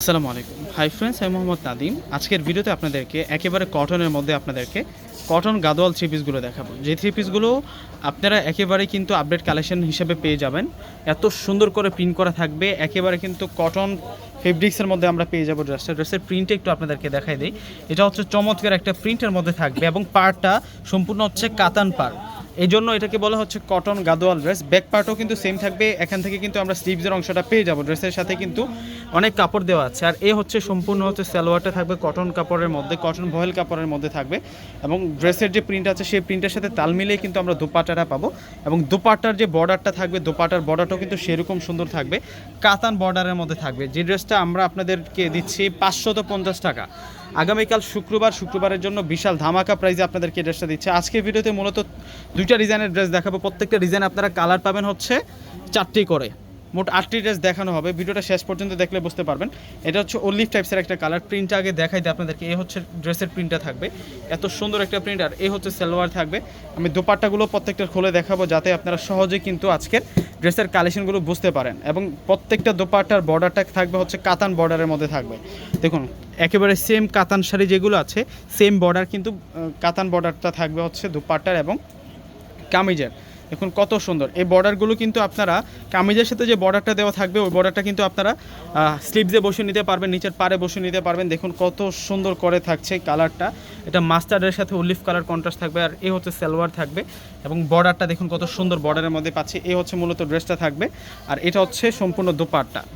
আসসালামু আলাইকুম। Hi friends, আমি মোহাম্মদ নাদিম। আজকের ভিডিওতে আপনাদেরকে একেবারে কটনের মধ্যে আপনাদেরকে কটন গাদোয়াল থ্রি পিসগুলো দেখাবো। যে থ্রি পিসগুলো আপনারা একেবারে কিন্তু আপডেট কালেকশন হিসেবে পেয়ে যাবেন। এত সুন্দর করে প্রিন্ট করা থাকবে, একেবারে কিন্তু কটন ফেব্রিক্সের মধ্যে আমরা পেয়ে যাবো। ড্রেসের প্রিন্টটা একটু আপনাদেরকে দেখাই দিই। এটা হচ্ছে চমৎকার একটা প্রিন্টের মধ্যে থাকবে এবং পাড়টা সম্পূর্ণ হচ্ছে কাতান পাড়। এই জন্য এটাকে বলা হচ্ছে কটন গাদোয়াল ড্রেস। ব্যাক পার্টও কিন্তু সেম থাকবে। এখান থেকে কিন্তু আমরা স্লিভসের অংশটা পেয়ে যাবো। ড্রেসের সাথে কিন্তু অনেক কাপড় দেওয়া আছে। আর এ হচ্ছে সম্পূর্ণ হচ্ছে সালোয়ারটা থাকবে কটন কাপড়ের মধ্যে, কটন ভয়েল কাপড়ের মধ্যে থাকবে এবং ড্রেসের যে প্রিন্ট আছে সেই প্রিন্টের সাথে তাল মিলিয়ে কিন্তু আমরা দোপাট্টাটা পাবো এবং দোপাট্টার যে বর্ডারটা থাকবে, দোপাট্টার বর্ডারটাও কিন্তু সেরকম সুন্দর থাকবে, কাতান বর্ডারের মধ্যে থাকবে। যে ড্রেসটা আমরা আপনাদেরকে দিচ্ছি 550 টাকা। আগামীকাল শুক্রবারের জন্য বিশাল ধামাকা প্রাইজে আপনাদেরকে ড্রেসটা দিচ্ছে। আজকের ভিডিওতে মূলত দুইটা ডিজাইনের ড্রেস দেখাবো। প্রত্যেকটা ডিজাইন আপনারা কালার পাবেন হচ্ছে 4টি করে, মোট 8টি ড্রেস দেখানো হবে। ভিডিওটা শেষ পর্যন্ত দেখলে বুঝতে পারবেন। এটা হচ্ছে অলিভ টাইপসের একটা কালার। প্রিন্টটা আগে দেখাই দিই আপনাদেরকে। এই হচ্ছে ড্রেসের প্রিন্টটা থাকবে, এত সুন্দর একটা প্রিন্ট। আর এই হচ্ছে সালোয়ার থাকবে। আমি দোপাট্টাগুলো প্রত্যেকটা খুলে দেখাবো যাতে আপনারা সহজে কিন্তু আজকের ড্রেসের কালেকশনগুলো বুঝতে পারেন। এবং প্রত্যেকটা দোপাট্টার বর্ডারটা থাকবে হচ্ছে কাতান বর্ডারের মধ্যে থাকবে। দেখুন একেবারে সেম কাতান শাড়ি যেগুলো আছে সেম বর্ডার কিন্তু কাতান বর্ডারটা থাকবে হচ্ছে দোপাট্টার এবং কামিজের। দেখুন কত সুন্দর এই বর্ডারগুলো, কিন্তু আপনারা কামিজের সাথে যে বর্ডারটা দেওয়া থাকবে ওই বর্ডারটা কিন্তু আপনারা স্লিভসে বসে নিতে পারবেন, নিচের পাড়ে বসে নিতে পারবেন। দেখুন কত সুন্দর করে থাকছে কালারটা। এটা মাস্টার্ডের সাথে অলিভ কালার কন্ট্রাস্ট থাকবে। আর এই হচ্ছে সালোয়ার থাকবে এবং বর্ডারটা দেখুন কত সুন্দর বর্ডারের মধ্যে পাচ্ছি। এই হচ্ছে মূলত ড্রেসটা থাকবে। আর এটা হচ্ছে সম্পূর্ণ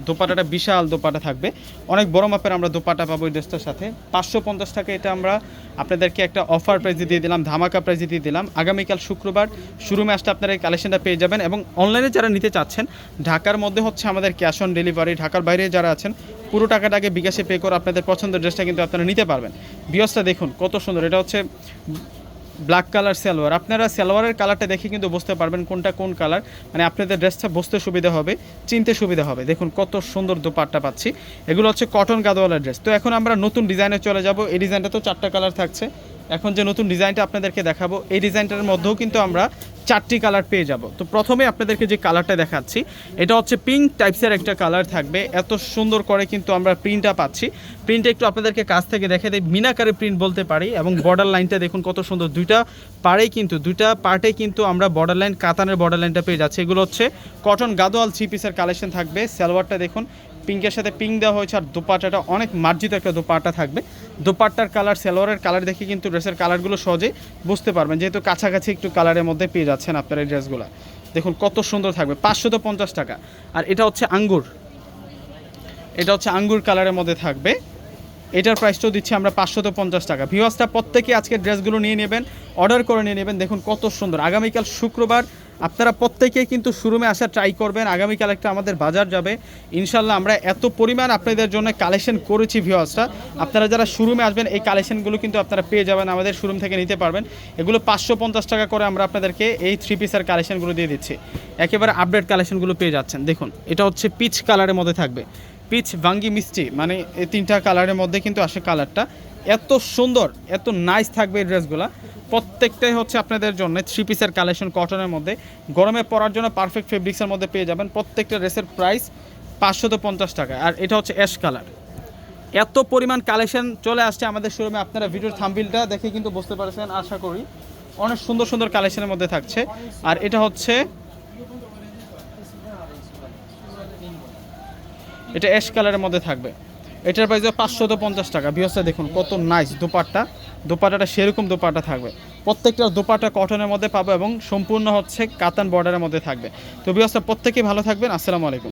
দোপাট্টাটা বিশাল দোপাট্টা থাকবে, অনেক বড় মাপের আমরা দোপাট্টা পাবো এই ড্রেসটার সাথে। 550 টাকা এটা আমরা আপনাদেরকে একটা অফার প্রাইজে দিয়ে দিলাম, ধামাকা প্রাইজে দিয়ে দিলাম। আগামীকাল শুক্রবার শোরুমে আসলে আপনারা এই কালেকশনটা পেয়ে যাবেন। এবং অনলাইনে যারা নিতে চাচ্ছেন ঢাকার মধ্যে হচ্ছে আমাদের ক্যাশ অন ডেলিভারি, ঢাকার বাইরে যারা আছেন পুরো টাকাটা আগে বিকাশে পে করে আপনাদের পছন্দের ড্রেসটা কিন্তু আপনারা নিতে পারবেন। ভিউয়ার্সটা দেখুন কত সুন্দর। এটা হচ্ছে ব্ল্যাক কালার সালোয়ার। আপনারা সালোয়ারের কালারটা দেখে কিন্তু বুঝতে পারবেন কোনটা কোন কালার, মানে আপনাদের ড্রেসটা বুঝতে সুবিধা হবে, চিনতে সুবিধা হবে। দেখুন কত সুন্দর দোপাট্টা পাচ্ছি। এগুলো হচ্ছে কটন গাদোয়ালার ড্রেস। তো এখন আমরা নতুন ডিজাইনে চলে যাব। এই ডিজাইনটা তো 4টা কালার থাকছে। এখন যে নতুন ডিজাইনটা আপনাদেরকে দেখাবো এই ডিজাইনটার মধ্যেও কিন্তু আমরা 4টি কালার পেয়ে যাব। তো প্রথমে আপনাদেরকে যে কালারটা দেখাচ্ছি এটা হচ্ছে পিঙ্ক টাইপসের একটা কালার থাকবে। এত সুন্দর করে কিন্তু আমরা প্রিন্টটা পাচ্ছি। প্রিন্টটা একটু আপনাদেরকে কাছ থেকে দেখে দিই, মিনাকারি প্রিন্ট বলতে পারি। এবং বর্ডার লাইনটা দেখুন কত সুন্দর। দুইটা পার্টে কিন্তু আমরা বর্ডার লাইন, কাতানের বর্ডার লাইনটা পেয়ে যাচ্ছি। এগুলো হচ্ছে কটন গাদোয়াল 3 পিসের কালেকশন থাকবে। সালোয়ারটা দেখুন পিঙ্কের সাথে পিঙ্ক দেওয়া হয়েছে। আর দোপাট্টাটা অনেক মার্জিত একটা দোপাট্টা থাকবে। দোপাট্টার কালার, সালোয়ারের কালার দেখে কিন্তু ড্রেসের কালারগুলো সহজেই বুঝতে পারবেন, যেহেতু কাছাকাছি একটু কালারের মধ্যে পেয়ে যাচ্ছেন আপনারা এই ড্রেসগুলো। দেখুন কত সুন্দর থাকবে, 550 টাকা। আর এটা হচ্ছে আঙ্গুর কালারের মধ্যে থাকবে। এটার প্রাইসটাও দিচ্ছি আমরা 550 টাকা। ভিউয়ার্সটা প্রত্যেকে আজকে ড্রেসগুলো নিয়ে নেবেন, অর্ডার করে নিয়ে নেবেন। দেখুন কত সুন্দর। আগামীকাল শুক্রবার আপনারা প্রত্যেকেই কিন্তু শোরুমে আসা ট্রাই করবেন। আগামীকাল একটা আমাদের বাজার যাবে ইনশাল্লাহ। আমরা এত পরিমাণ আপনাদের জন্য কালেকশন করেছি ভিউয়ার্সটা। আপনারা যারা শোরুমে আসবেন এই কালেকশনগুলো কিন্তু আপনারা পেয়ে যাবেন, আমাদের শোরুম থেকে নিতে পারবেন। এগুলো 550 টাকা করে আমরা আপনাদেরকে এই 3 পিসের কালেকশনগুলো দিয়ে দিচ্ছি। একেবারে আপডেট কালেকশনগুলো পেয়ে যাচ্ছেন। দেখুন এটা হচ্ছে পিচ কালারের মধ্যে থাকবে, পিচ ভাঙ্গি মিষ্টি, মানে এই 3টা কালারের মধ্যে কিন্তু আসে কালারটা। এত সুন্দর, এত নাইস থাকবে এই ড্রেসগুলো। প্রত্যেকটাই হচ্ছে আপনাদের জন্য 3 পিসের কালেকশন কটনের মধ্যে, গরমে পরার জন্য পারফেক্ট ফেব্রিক্সের মধ্যে পেয়ে যাবেন। প্রত্যেকটা ড্রেসের প্রাইস 550 টাকা। আর এটা হচ্ছে অ্যাশ কালার। এত পরিমাণ কালেকশন চলে আসছে আমাদের শোরুমে। আপনারা ভিডিওর থাম্বনেইলটা দেখে কিন্তু বুঝতে পারছেন আশা করি। অনেক সুন্দর সুন্দর কালেকশনের মধ্যে থাকছে। আর এটা হচ্ছে এটা অ্যাশ কালারের মধ্যে থাকবে। এটার প্রাইস 550 টাকা। ভিউয়ার্সটা দেখুন কত নাইস দোপাট্টাটা সেরকম দোপাট্টা থাকবে। প্রত্যেকটা দোপাট্টা কটনের মধ্যে পাবো এবং সম্পূর্ণ হচ্ছে কাতান বর্ডারের মধ্যে থাকবে। তো ভিউয়ার্সটা প্রত্যেকেই ভালো থাকবেন। আসসালামু আলাইকুম।